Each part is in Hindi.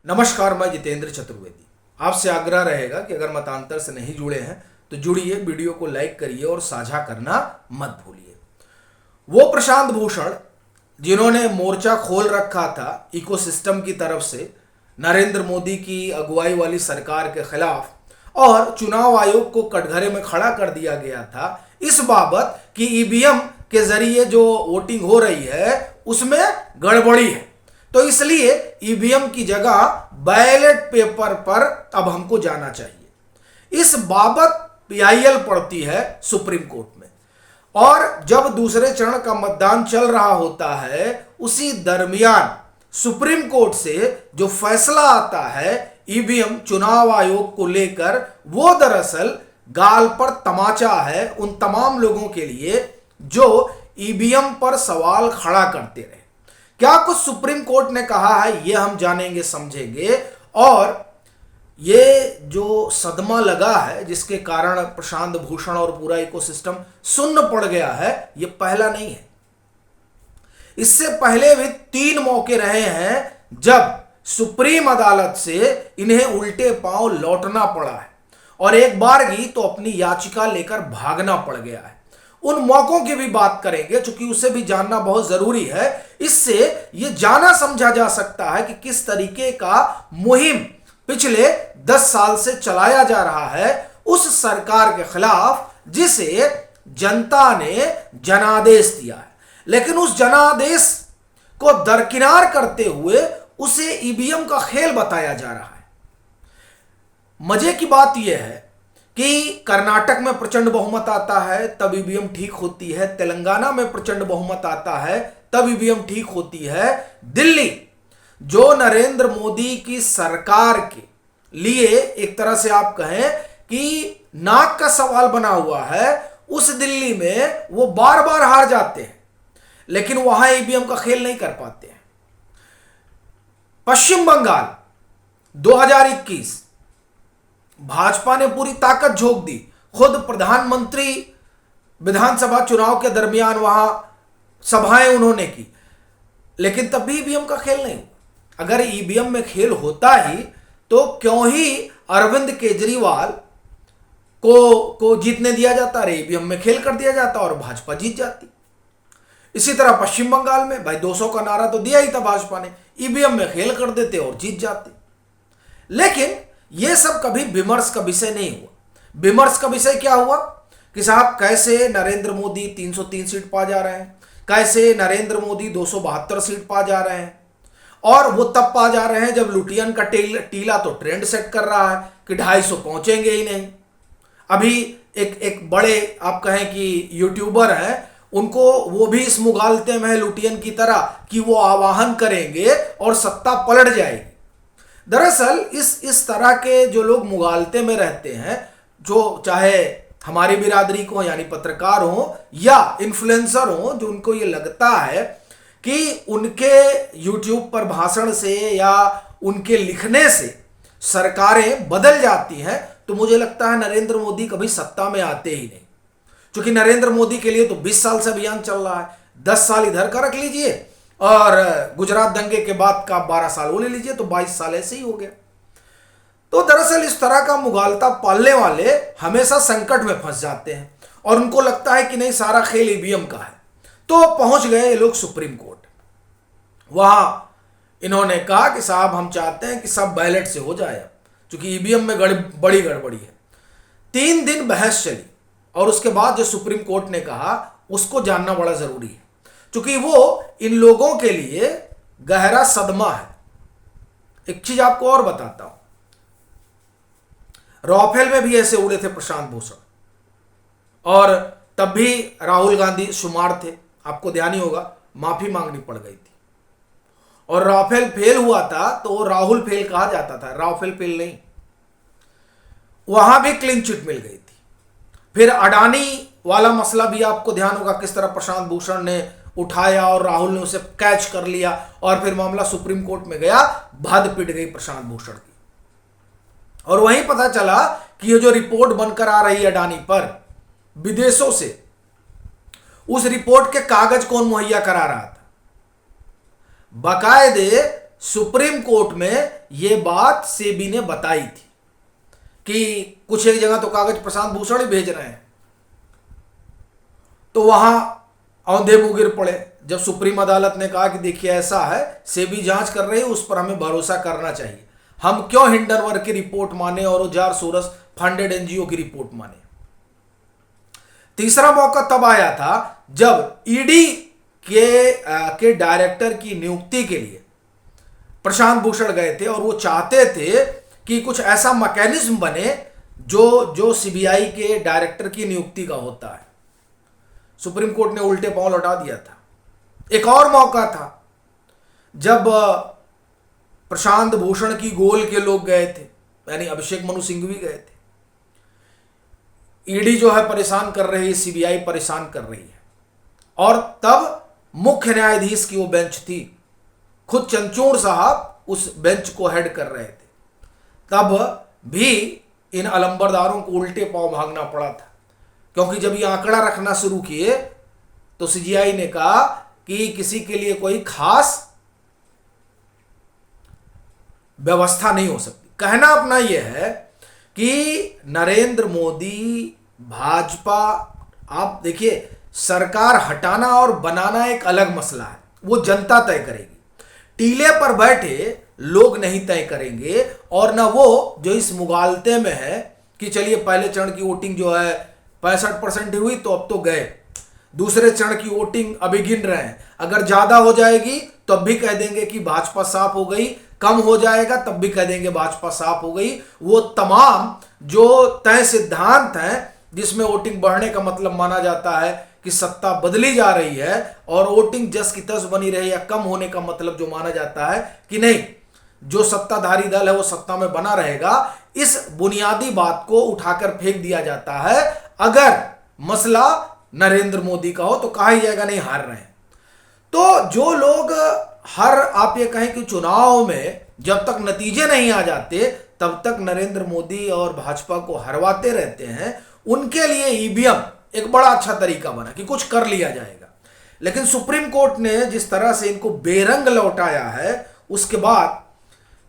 नमस्कार, मैं जितेंद्र चतुर्वेदी। आपसे आग्रह रहेगा कि अगर मतांतर से नहीं जुड़े हैं तो जुड़िए, वीडियो को लाइक करिए और साझा करना मत भूलिए। वो प्रशांत भूषण जिन्होंने मोर्चा खोल रखा था इकोसिस्टम की तरफ से नरेंद्र मोदी की अगुवाई वाली सरकार के खिलाफ और चुनाव आयोग को कटघरे में खड़ा कर दिया गया था इस बाबत कि ईवीएम के जरिए जो वोटिंग हो रही है उसमें गड़बड़ी है, तो इसलिए ईवीएम की जगह बैलेट पेपर पर अब हमको जाना चाहिए। इस बाबत पीआईएल पड़ती है सुप्रीम कोर्ट में, और जब दूसरे चरण का मतदान चल रहा होता है उसी दरमियान सुप्रीम कोर्ट से जो फैसला आता है ईवीएम चुनाव आयोग को लेकर, वो दरअसल गाल पर तमाचा है उन तमाम लोगों के लिए जो ईवीएम पर सवाल खड़ा करते रहे। क्या कुछ सुप्रीम कोर्ट ने कहा है ये हम जानेंगे, समझेंगे। और ये जो सदमा लगा है जिसके कारण प्रशांत भूषण और पूरा इकोसिस्टम सुन्न पड़ गया है, ये पहला नहीं है। इससे पहले भी 3 मौके रहे हैं जब सुप्रीम अदालत से इन्हें उल्टे पांव लौटना पड़ा है, और एक बार ही तो अपनी याचिका लेकर भागना पड़ गया है। उन मौकों की भी बात करेंगे क्योंकि उसे भी जानना बहुत जरूरी है। इससे यह जाना समझा जा सकता है कि किस तरीके का मुहिम पिछले 10 साल से चलाया जा रहा है उस सरकार के खिलाफ जिसे जनता ने जनादेश दिया है, लेकिन उस जनादेश को दरकिनार करते हुए उसे ईवीएम का खेल बताया जा रहा है। मजे की बात यह है कि कर्नाटक में प्रचंड बहुमत आता है तब ईवीएम ठीक होती है, तेलंगाना में प्रचंड बहुमत आता है तब ईवीएम ठीक होती है। दिल्ली जो नरेंद्र मोदी की सरकार के लिए एक तरह से आप कहें कि नाक का सवाल बना हुआ है, उस दिल्ली में वो बार बार हार जाते हैं लेकिन वहां ईवीएम का खेल नहीं कर पाते हैं। पश्चिम बंगाल 2021 भाजपा ने पूरी ताकत झोंक दी, खुद प्रधानमंत्री विधानसभा चुनाव के दरमियान वहां सभाएं उन्होंने की, लेकिन तब भी ईवीएम का खेल नहीं हुआ। अगर ईवीएम में खेल होता ही तो क्यों ही अरविंद केजरीवाल को जीतने दिया जाता, ईवीएम में खेल कर दिया जाता और भाजपा जीत जाती। इसी तरह पश्चिम बंगाल में भाई 200 का नारा तो दिया ही था भाजपा ने, ईवीएम में खेल कर देते और जीत जाते। लेकिन यह सब कभी विमर्श का विषय नहीं हुआ। विमर्श का विषय क्या हुआ कि साहब कैसे नरेंद्र मोदी 303 सीट पा जा रहे हैं, कैसे नरेंद्र मोदी 272 सीट पा जा रहे हैं, और वो तब पा जा रहे हैं जब लुटियन का टीला तो ट्रेंड सेट कर रहा है कि 250 पहुंचेंगे ही नहीं। अभी एक बड़े आप कहें कि यूट्यूबर हैं, उनको वो भी इस मुगालते में है लुटियन की तरह कि वो आवाहन करेंगे और सत्ता पलट जाएगी। दरअसल इस तरह के जो लोग मुगालते में रहते हैं, जो चाहे हमारी बिरादरी को यानी पत्रकार हो या इन्फ्लुएंसर हो, जो उनको ये लगता है कि उनके यूट्यूब पर भाषण से या उनके लिखने से सरकारें बदल जाती हैं, तो मुझे लगता है नरेंद्र मोदी कभी सत्ता में आते ही नहीं। क्योंकि नरेंद्र मोदी के लिए तो 20 साल से अभियान चल रहा है, 10 साल इधर का रख लीजिए और गुजरात दंगे के बाद का 12 साल वो ले लीजिए तो 22 साल ऐसे ही हो गया। तो दरअसल इस तरह का मुगालता पालने वाले हमेशा संकट में फंस जाते हैं और उनको लगता है कि नहीं सारा खेल ईवीएम का है। तो पहुंच गए ये लोग सुप्रीम कोर्ट। वहां इन्होंने कहा कि साहब हम चाहते हैं कि सब बैलेट से हो जाए, क्योंकि ईवीएम में बड़ी गड़बड़ी है। 3 दिन बहस चली और उसके बाद जो सुप्रीम कोर्ट ने कहा उसको जानना बड़ा जरूरी है, क्योंकि वो इन लोगों के लिए गहरा सदमा है। एक चीज आपको और बताता हूं, राफेल में भी ऐसे उड़े थे प्रशांत भूषण, और तब भी राहुल गांधी शुमार थे, आपको ध्यान ही होगा, माफी मांगनी पड़ गई थी। और राफेल फेल हुआ था तो राहुल फेल कहा जाता था, राफेल फेल नहीं। वहां भी क्लीन चिट मिल गई थी। फिर अडानी वाला मसला भी आपको ध्यान होगा, किस तरह प्रशांत भूषण ने उठाया और राहुल ने उसे कैच कर लिया और फिर मामला सुप्रीम कोर्ट में गया, भद पिट गई प्रशांत भूषण की। और वहीं पता चला कि ये जो रिपोर्ट बनकर आ रही है अडानी पर विदेशों से, उस रिपोर्ट के कागज कौन मुहैया करा रहा था? बाकायदे सुप्रीम कोर्ट में यह बात सेबी ने बताई थी कि कुछ एक जगह तो कागज प्रशांत भूषण ही भेज रहे हैं, तो वहां औंधे मुंह गिर पड़े जब सुप्रीम अदालत ने कहा कि देखिए ऐसा है, सेबी जांच कर रही है, उस पर हमें भरोसा करना चाहिए, हम क्यों हिंडनबर्ग की रिपोर्ट माने और जार सोरस फंडेड एनजीओ की रिपोर्ट माने। तीसरा मौका तब आया था जब ईडी के डायरेक्टर की नियुक्ति के लिए प्रशांत भूषण गए थे और वो चाहते थे कि कुछ ऐसा मैकेनिज्म बने जो सीबीआई के डायरेक्टर की नियुक्ति का होता है। सुप्रीम कोर्ट ने उल्टे पांव लौटा दिया था। एक और मौका था जब प्रशांत भूषण की गोल के लोग गए थे, यानी अभिषेक मनु सिंघवी गए थे। ईडी जो है परेशान कर रही है, सीबीआई परेशान कर रही है, और तब मुख्य न्यायाधीश की वो बेंच थी, खुद चंद्रचूड़ साहब उस बेंच को हेड कर रहे थे। तब भी इन अलंबरदारों को उल्टे पांव भागना पड़ा था, क्योंकि जब ये आंकड़ा रखना शुरू किए तो सीजीआई ने कहा कि किसी के लिए कोई खास व्यवस्था नहीं हो सकती। कहना अपना यह है कि नरेंद्र मोदी, भाजपा, आप देखिए, सरकार हटाना और बनाना एक अलग मसला है, वो जनता तय करेगी। टीले पर बैठे लोग नहीं तय करेंगे, और ना वो जो इस मुगालते में है कि चलिए पहले चरण की वोटिंग जो है 65% हुई तो अब तो गए, दूसरे चरण की वोटिंग अभी गिन रहे हैं, अगर ज्यादा हो जाएगी तो अब भी कह देंगे कि भाजपा साफ हो गई, कम हो जाएगा तब भी कह देंगे भाजपा साफ हो गई। वो तमाम जो तय सिद्धांत हैं जिसमें वोटिंग बढ़ने का मतलब माना जाता है कि सत्ता बदली जा रही है, और वोटिंग जस की तस बनी रही, या कम होने का मतलब जो माना जाता है कि नहीं, जो सत्ताधारी दल है वो सत्ता में बना रहेगा, इस बुनियादी बात को उठाकर फेंक दिया जाता है। अगर मसला नरेंद्र मोदी का हो तो कहा ही जाएगा नहीं हार रहे हैं। तो जो लोग आप ये कहें कि चुनाव में जब तक नतीजे नहीं आ जाते तब तक नरेंद्र मोदी और भाजपा को हरवाते रहते हैं, उनके लिए ईवीएम एक बड़ा अच्छा तरीका बना कि कुछ कर लिया जाएगा। लेकिन सुप्रीम कोर्ट ने जिस तरह से इनको बेरंग लौटाया है, उसके बाद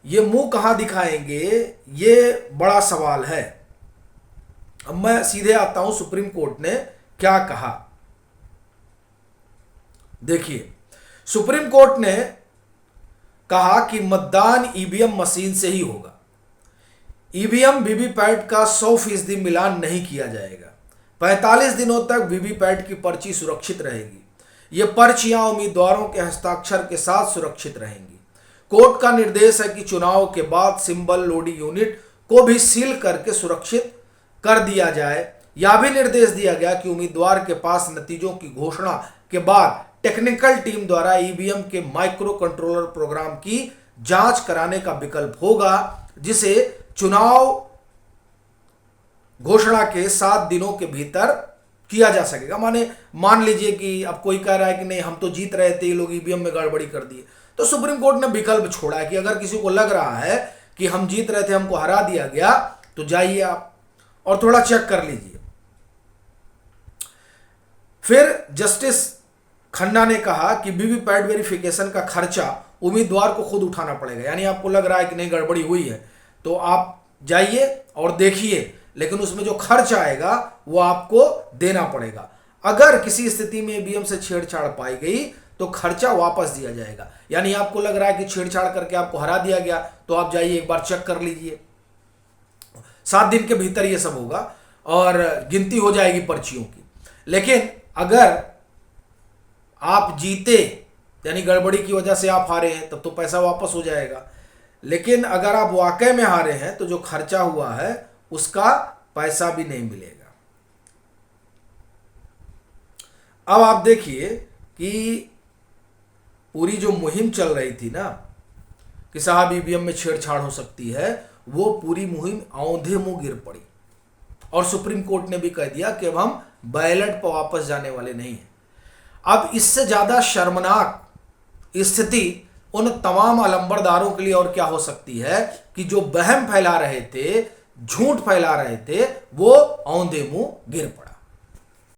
ये मुंह कहां दिखाएंगे, ये बड़ा सवाल है। अब मैं सीधे आता हूं, सुप्रीम कोर्ट ने क्या कहा देखिए। सुप्रीम कोर्ट ने कहा कि मतदान ईवीएम मशीन से ही होगा। ईवीएम वीवीपैट का 100% मिलान नहीं किया जाएगा। 45 दिनों तक वीवीपैट की पर्ची सुरक्षित रहेगी। ये पर्चियां उम्मीदवारों के हस्ताक्षर के साथ सुरक्षित रहेंगी। कोर्ट का निर्देश है कि चुनाव के बाद सिंबल लोडिंग यूनिट को भी सील करके सुरक्षित कर दिया जाए। यह भी निर्देश दिया गया कि उम्मीदवार के पास नतीजों की घोषणा के बाद टेक्निकल टीम द्वारा ईवीएम के माइक्रो कंट्रोलर प्रोग्राम की जांच कराने का विकल्प होगा, जिसे चुनाव घोषणा के 7 दिनों के भीतर किया जा सकेगा। मान लीजिए कि अब कोई कह रहा है कि नहीं हम तो जीत रहे थे, ये लोग ईवीएम में गड़बड़ी कर दिए, तो सुप्रीम कोर्ट ने विकल्प छोड़ा है कि अगर किसी को लग रहा है कि हम जीत रहे थे, हमको हरा दिया गया, तो जाइए आप और थोड़ा चेक कर लीजिए। फिर जस्टिस खन्ना ने कहा कि वीवीपैट वेरिफिकेशन का खर्चा उम्मीदवार को खुद उठाना पड़ेगा। यानी आपको लग रहा है कि नहीं गड़बड़ी हुई है तो आप जाइए और देखिए, लेकिन उसमें जो खर्च आएगा वो आपको देना पड़ेगा। अगर किसी स्थिति में ईवीएम से छेड़छाड़ पाई गई तो खर्चा वापस दिया जाएगा। यानी आपको लग रहा है कि छेड़छाड़ करके आपको हरा दिया गया, तो आप जाइए एक बार चेक कर लीजिए। 7 दिन के भीतर ये सब होगा और गिनती हो जाएगी पर्चियों की। लेकिन अगर आप जीते, यानी गड़बड़ी की वजह से आप हारे हैं, तब तो पैसा वापस हो जाएगा। लेकिन अगर आप वाकई में हारे हैं तो जो खर्चा हुआ है उसका पैसा भी नहीं मिलेगा। अब आप देखिए कि पूरी जो मुहिम चल रही थी ना कि साहब ईवीएम में छेड़छाड़ हो सकती है, वो पूरी मुहिम औंधे मुंह गिर पड़ी और सुप्रीम कोर्ट ने भी कह दिया कि अब हम बैलेट पर वापस जाने वाले नहीं हैं। अब इससे ज्यादा शर्मनाक स्थिति उन तमाम अलंबरदारों के लिए और क्या हो सकती है कि जो वहम फैला रहे थे, झूठ फैला रहे थे, वो औंधे मुंह गिर पड़ा।